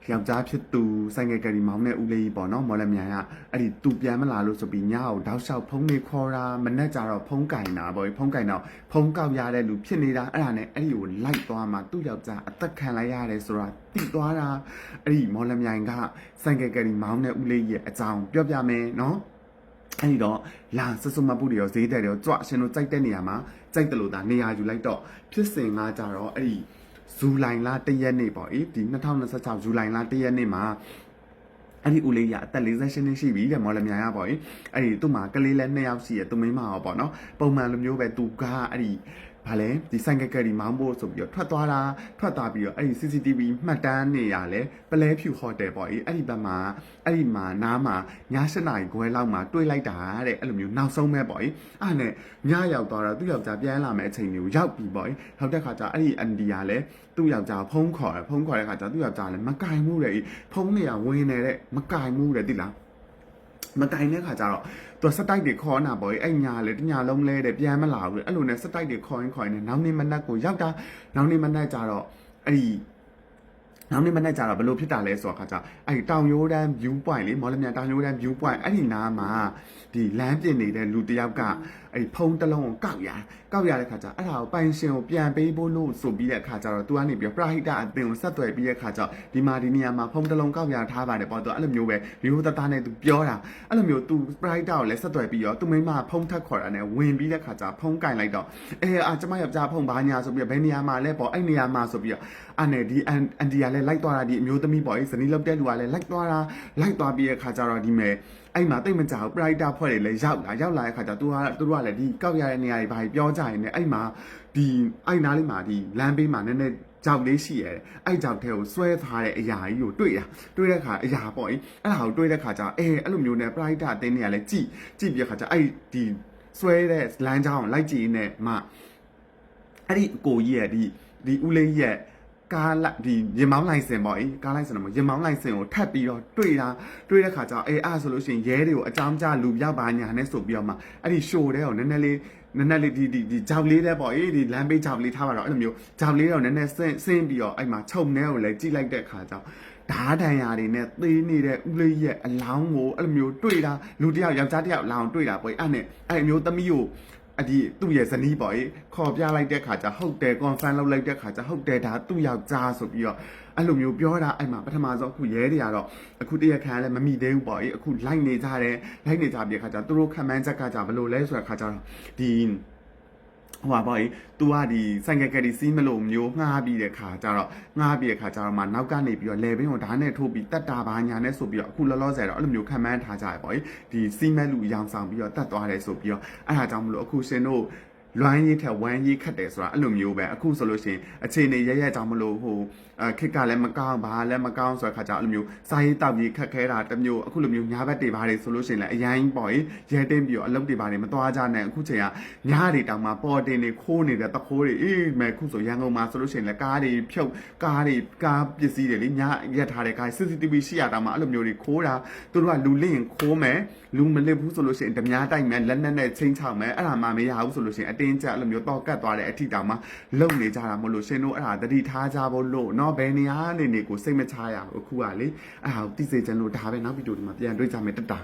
ယောက်ျားဖြစ်သူဆိုင်ကယ်ကယ်ရီမောင်းတဲ့ဦးလေးကြီးပေါ့နော်မော်လမြိုင်ကအဲ့ဒီသူပြန်မလာလို့ဆိုပြီးညကိုတောက်လျှောက်ဖုန်းလေးခေါ်တာမနဲ့ကြတော့ဖုန်းကင်တာပေါ့ဖုန်းကင်တော့ဖုန်းကောက်ရတဲ့လူဖြစ်နေတာအဲ့ဒါနဲ့အဲ့ဒီကိုလိုက်သွားမှသူ့ယောက်ျားအသက်ခံလိုက်ရတယ်ဆိုတာတိသွားတာအဲ့ဒီမော်လမြိုင်ကဆိုင်ကယ်ကယ်ရီမောင်းတဲ့ဦးလေးကြီးရဲ့အကြောင်းပြောပြမယ်နော်အဲ့ဒီတော့လာစစမပူတွေရောဈေးတယ်ရောကြွရှင်တို့ကြိုက်တဲ့နေရာမှာကြိုက်တယ်လို့ဒါနေရာယူလိုက်တော့ဖြစ်စဉ်ကကြတော့အဲ့ဒီဇူလိုင်လ1ရက်နေ့ပေါ့ဒီ2026ဇူလိုင်လ1ရက်နေ့မှာအဲ့ဒီဦးလေးရအသက်48နှစ်ရှိပြီတဲ့မော်လမြိုင်ရပေါ့အဲ့ဒီသူ့မှာကလေးလည်း2ယောက်ရှိရသူမိန်းမရောပေါ့နော်ပုံမှန်လိုမျိုးပဲသူကအဲ့ဒီဘာလဲဒီဆိုင်ကယ်ကယ်ရီမောင်းဖို့ဆိုပြီးတော့ထွက်သွားပြီးတော့အဲ့ဒီ CCTV မှတ်တမ်းနေရလဲပလဲဖြူဟိုတယ်ပေါ့အဲ့ဒီဘက်မှာအဲ့ဒီမှာနားမှာည7နာရီခွဲလောက်မှာတွေ့လိုက်တာတဲ့အဲ့လိုမျိုးနောက်ဆုံးပဲပေါ့အဲ့နဲ့ညရောက်သွားတော့သူ့ယောက်ျားပြန်လာမယ့်အချိန်မျိုးရောက်ပြီပေါ့ရောက်တဲ့ခါကျအဲ့ဒီအန်ဒီကလည်းသူ့ယောက်ျားဖုန်းခေါ်တဲ့ခါကျသူ့ယောက်ျားလည်းမကင်မှုတဲ့ဖုန်းနေရဝင်နေတဲ့မကင်မှုတဲ့တိလားမတိုင်တဲ့ခါကျတော့သူစတိုက်တွေခေါ်နာပေါ့အဲ့ညာလေတညာလုံးလဲတဲ့ပြန်မလာဘူးအဲ့လိုနဲ့စတိုက်တွေခေါ်ရင်နောက်နေ့မနက်ကိုရောက်တာနောက်နေ့မနက်ကျတော့အဲ့ဒီနောက်နေ့မနေ့ကျတော့ဘယ်လိုဖြစ်တာလဲဆိုတော့ခါကျအဲ့ဒီတောင်ရိုးတန်း view point လေမော်လမြိုင်တောင်ရိုးတန်း view point အဲ့ဒီနားမှာဒီလမ်းပြင်နေတဲ့လူတယောက်ကအဲ့ဒီဖုန်းတစ်လုံးကိုကောက်ရတဲ့ခါကျအဲ့ဒါကိုပိုင်ရှင်ကိုပြန်ပေးဖို့လို့ဆိုပြီးတဲ့ခါကျတော့ तू ကနေပြီးပရာဟိတအသင်ကိုဆက်သွယ်ပြီးတဲ့ခါကျဒီနေရာမှာဖုန်းတစ်လုံးကောက်ရထားပါတယ်ပေါ့ तू အဲ့လိုမျိုးပဲရိုးသားသားနဲ့ तू ပြောတာအဲ့လိုမျိုး तू ပရာဟိတကိုလည်းဆက်သွယ်ပြီးတော့ तू မိမဖုန်းထက်ခေါ်တာနဲ့ဝင်ပြီးတဲ့ခါကျဖုန်းကင်လိုက်တော့ကျမယောက်ျားဖုန်းဘာညာဆိုပြီးဘယ်နေရာမှာလဲပေါ့အဲ့နေရာမှာဆိုပြီးတော့အဲ့နဲ့ဒီအန်တီကလည်းလိုက်သွားတာဒီအမျိုးသမီးပေါ့ဇနီးလောက်တဲ့လူကလည်းလိုက်သွားပြီးတဲ့ခါကျတော့ဒီမဲ့အဲ့မှာတိတ်မကြောက်ပရိုက်တာဖွဲ့တွေလည်းရောက်လာတဲ့ခါကျသူတို့ကလည်းဒီကောက်ရတဲ့နေရာတွေဘာပြောကြရင်လည်းအဲ့မှာဒီအဲ့နားလေးမှာဒီလမ်းဘေးမှာနည်းနည်းကြောက်လေးရှိရဲအဲ့ကြောက်ထဲကိုဆွဲထားတဲ့အရာကြီးကိုတွေ့တဲ့ခါအရာပေါ့အဲ့ဒါကိုတွေ့တဲ့ခါကျအဲ့လိုမျိုးနဲ့ပရိုက်တာအတင်းနေရလဲကြည့်ပြီးခါကျအဲ့ဒီဆွဲတဲ့လမ်းကြောင်းလိုက်ကြည့်နေမှအဲ့ဒီအကိုကြီးရဲ့ဒီဦးလေးရဲ့ကားလိုက်ဒီရင်မောင်းလိုင်စင်ပေါ့ကားလိုင်စင်တော့ရင်မောင်းလိုင်စင်ကိုထပ်ပြီးတော့တွေ့တဲ့ခါကျတော့အဲ့ဆိုလို့ရှိရင်ရဲတွေကိုအကြောင်းကြားလူရောက်ပါညာနဲ့ဆိုပြီးတော့မှအဲ့ဒီရှိုးတဲ့ကိုနည်းနည်းလေးဒီကြောက်လေးတဲ့ပေါ့ဒီလမ်းဘေးကြောက်လေးထားပါတော့အဲ့လိုမျိုးကြောက်လေးတော့နည်းနည်းဆင်းပြီးတော့အဲ့မှာခြုံထဲကိုလည်းကြည့်လိုက်တဲ့ခါကျတော့ဓာတ်တန်ရာတွေနဲ့သေးနေတဲ့ဦးလေးရဲ့အလောင်းကိုအဲ့လိုမျိုးတွေ့တာလူတယောက်ယောက်ျားတယောက်လောင်းတွေ့တာပေါ့အဲ့နဲ့အဲ့အမျိုးသမီးကိုဒီသူ့ရဲ့ဇနီးပေါ့ခေါ်ပြလိုက်တဲ့ခါကျဟုတ်တယ် confirm လုပ်လိုက်တဲ့ခါကျဟုတ်တယ်ဒါသူ့ယောက်ျားဆိုပြီးတော့အဲ့လိုမျိုးပြောတာအဲ့မှာပထမဆုံးအခုရဲတွေကတော့အခုတရခါလည်းမမိသေးဘူးပေါ့အခုလိုက်နေကြပြီးခါကျသူတို့ခံမှန်းချက်ကကြဘယ်လိုလဲဆိုတဲ့ခါကျတော့ဒီဟိုပါပေါ့သူကဒီဆိုင်ကယ်ကယ်ရီစီးမလို့မျိုးငှားပြီးတဲ့ခါကျတော့မှနောက်ကနေပြီးတော့လေဘင်းကိုဓာတ်နဲ့ထိုးပြီးတက်တာပါညာနဲ့ဆိုပြီးတော့အခုလောလောဆယ်တော့အဲ့လိုမျိုးခံမှန်းထားကြရပေါ့ဒီစီးမဲ့လူရောင်ဆောင်ပြီးတော့တက်သွားတယ်ဆိုပြီးတော့အဲ့ဒါကြောင့်မလို့အခုရှင်တို့လွမ်းရေးထက်ဝမ်းရေးခတ်တယ်ဆိုတာအဲ့လိုမျိုးပဲအခုဆိုလို့ရှိရင်အခြေအနေရကြောင့်မလို့ဟိုခက်ကလည်းမကောင်းဘာလည်းမကောင်းဆိုတဲ့ခါကျအဲ့လိုမျိုးစာရေးတောက်ရေးခက်ခဲတာတမျိုးအခုလိုမျိုးညာဘက်တွေပါတယ်ဆိုလို့ရှိရင်လည်းအရင်ပေါ့ရဲတင်းပြီးတော့အလုပ်တွေပါတယ်မသွားကြနဲ့အခုချိန်ကညတွေတောင်မှပေါ်တင်နေခိုးနေတဲ့တခိုးတွေမဲ့ခုဆိုရန်ကုန်မှာဆိုလို့ရှိရင်လည်းကားပစ္စည်းတွေလေညရက်ထားတဲ့ကား CCTV ရှိရတာမှအဲ့လိုမျိုးတွေခိုးတာသူတို့ကလူလင့်ရင်ခိုးမယ်လူမလစ်ဘူးဆိုလို့ရှိရင်ဓမြတိုက်မယ်လက်နက်နဲ့ချင်းချောက်မယ်အဲ့ဒါမှမရဘူးဆိုလို့ရှိရင်အတင်းကျပ်အဲ့လိုမျိုးတော့ကတ်သွားတဲ့အထိတောင်မှလုံနေကြတာမလို့ရှင်တို့အဲ့ဒါတတိထားကြဖို့လို့နော်ဘယ်နေရာနေကိုစိတ်မချရဘူးအခုကလေအဲ့ဒါကိုသိစေချင်လို့ဒါပဲနောက်ဗီဒီယိုဒီမှာပြန်တွေ့ကြမယ်တတာ